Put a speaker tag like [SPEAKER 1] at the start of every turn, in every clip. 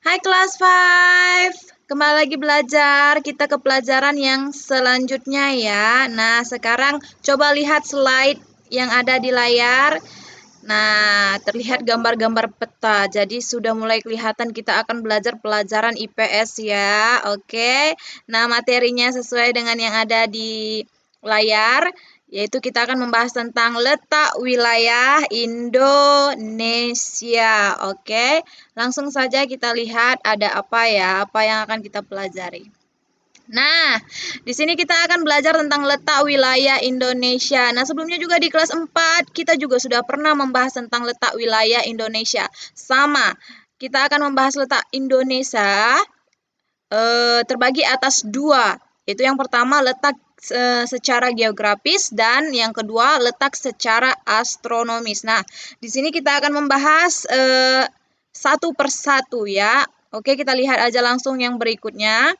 [SPEAKER 1] Hai kelas 5, kembali lagi belajar. Kita ke pelajaran yang selanjutnya ya. Nah, sekarang coba lihat slide yang ada di layar. Nah, terlihat gambar-gambar peta. Jadi sudah mulai kelihatan kita akan belajar pelajaran IPS ya. Oke. Nah, materinya sesuai dengan yang ada di layar, yaitu kita akan membahas tentang letak wilayah Indonesia. Oke. Langsung saja kita lihat ada apa ya, apa yang akan kita pelajari. Nah, di sini kita akan belajar tentang letak wilayah Indonesia. Nah, sebelumnya juga di kelas 4 kita juga sudah pernah membahas tentang letak wilayah Indonesia. Sama, kita akan membahas letak Indonesia terbagi atas dua. Yaitu yang pertama letak secara geografis dan yang kedua letak secara astronomis. Nah, di sini kita akan membahas satu persatu ya. Oke, kita lihat aja langsung yang berikutnya.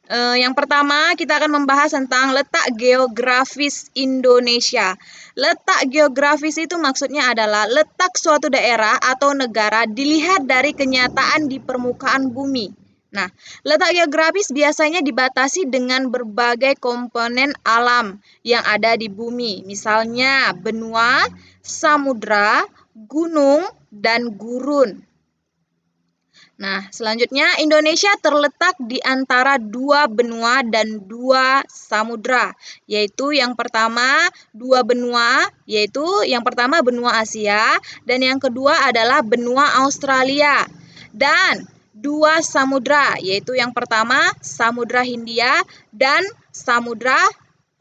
[SPEAKER 1] Yang pertama kita akan membahas tentang letak geografis Indonesia. Letak geografis itu maksudnya adalah letak suatu daerah atau negara dilihat dari kenyataan di permukaan bumi. Nah, letak geografis biasanya dibatasi dengan berbagai komponen alam yang ada di bumi, misalnya benua, samudra, gunung, dan gurun. Nah, selanjutnya Indonesia terletak di antara dua benua dan dua samudra, yaitu yang pertama dua benua, yaitu yang pertama benua Asia dan yang kedua adalah benua Australia. Dan dua samudra, yaitu yang pertama Samudra Hindia dan Samudra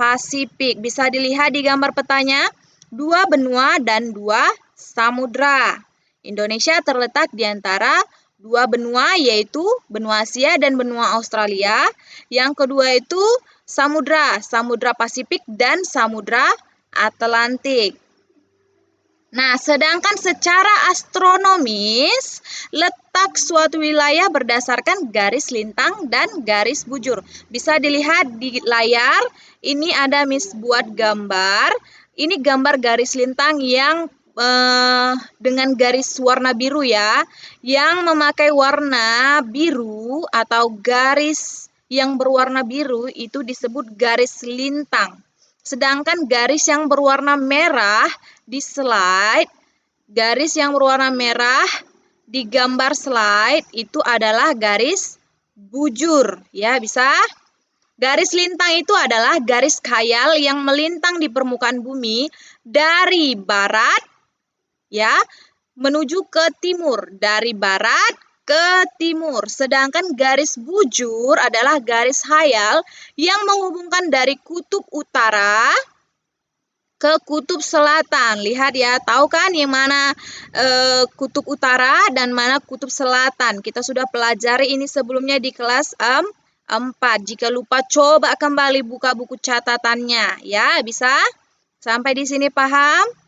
[SPEAKER 1] Pasifik. Bisa dilihat di gambar petanya, dua benua dan dua samudra. Indonesia terletak di antara dua benua, yaitu benua Asia dan benua Australia. Yang kedua itu Samudra Pasifik dan Samudra Atlantik. Nah, sedangkan secara astronomis, letak suatu wilayah berdasarkan garis lintang dan garis bujur. Bisa dilihat di layar, ini ada Miss buat gambar. Ini gambar garis lintang yang dengan garis warna biru ya, yang memakai warna biru atau garis yang berwarna biru itu disebut garis lintang. Sedangkan garis yang berwarna merah di slide, garis yang berwarna merah di gambar slide itu adalah garis bujur. Ya, bisa? Garis lintang itu adalah garis khayal yang melintang di permukaan bumi dari barat ya menuju ke timur, dari barat ke timur. Sedangkan garis bujur adalah garis khayal yang menghubungkan dari kutub utara ke kutub selatan. Lihat ya, tahu kan yang mana kutub utara dan mana kutub selatan. Kita sudah pelajari ini sebelumnya di kelas 4. Jika lupa coba kembali buka buku catatannya ya, bisa? Sampai di sini paham?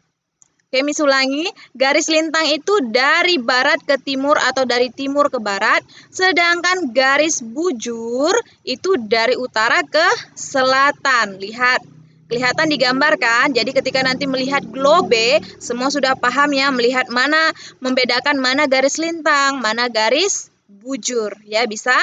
[SPEAKER 1] Oke, Miss ulangi, garis lintang itu dari barat ke timur atau dari timur ke barat, sedangkan garis bujur itu dari utara ke selatan. Lihat, kelihatan digambarkan. Jadi ketika nanti melihat globe, semua sudah paham ya, melihat mana, membedakan mana garis lintang, mana garis bujur. Ya, bisa?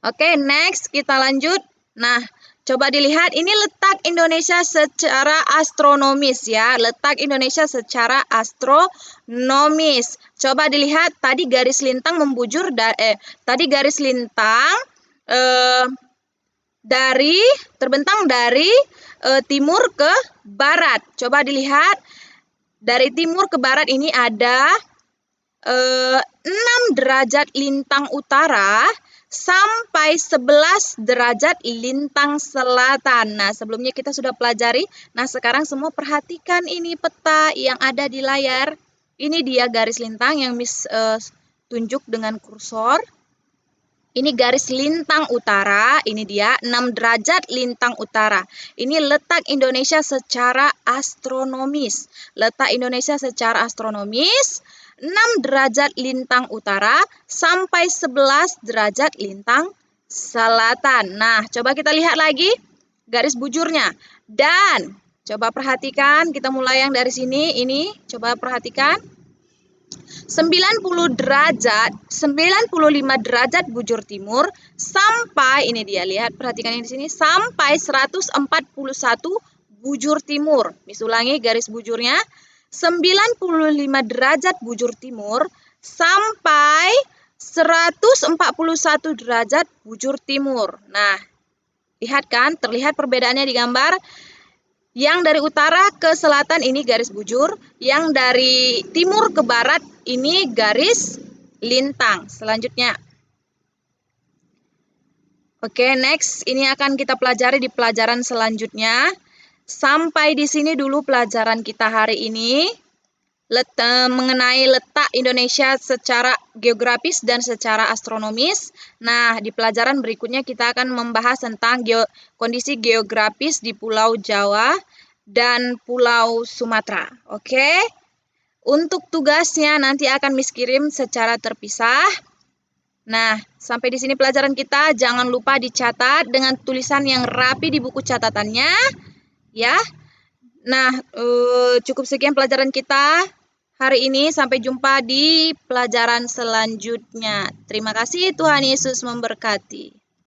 [SPEAKER 1] Oke, next kita lanjut. Nah, coba dilihat, ini letak Indonesia secara astronomis ya. Letak Indonesia secara astronomis. Coba dilihat, tadi garis lintang membujur, tadi garis lintang terbentang dari timur ke barat. Coba dilihat, dari timur ke barat ini ada 6 derajat lintang utara sampai 11 derajat lintang selatan. Nah, sebelumnya kita sudah pelajari. Nah, sekarang semua perhatikan ini peta yang ada di layar. Ini dia garis lintang yang Miss tunjuk dengan kursor. Ini garis lintang utara, ini dia 6 derajat lintang utara. Ini letak Indonesia secara astronomis. Letak Indonesia secara astronomis 6 derajat lintang utara sampai 11 derajat lintang selatan. Nah, coba kita lihat lagi garis bujurnya. Dan coba perhatikan, kita mulai yang dari sini, ini coba perhatikan. 90 derajat, 95 derajat bujur timur sampai, ini dia, lihat, perhatikan ini di sini, sampai 141 bujur timur. Mis ulangi garis bujurnya, 95 derajat bujur timur sampai 141 derajat bujur timur. Nah, lihat kan, terlihat perbedaannya di gambar. Yang dari utara ke selatan ini garis bujur, yang dari timur ke barat ini garis lintang. Selanjutnya, oke, next, ini akan kita pelajari di pelajaran selanjutnya. Sampai di sini dulu pelajaran kita hari ini, mengenai letak Indonesia secara geografis dan secara astronomis. Nah, di pelajaran berikutnya kita akan membahas tentang kondisi geografis di Pulau Jawa dan Pulau Sumatera. Oke? Untuk tugasnya nanti akan Miss kirim secara terpisah. Nah, sampai di sini pelajaran kita. Jangan lupa dicatat dengan tulisan yang rapi di buku catatannya, ya. Nah, cukup sekian pelajaran kita hari ini. Sampai jumpa di pelajaran selanjutnya. Terima kasih, Tuhan Yesus memberkati.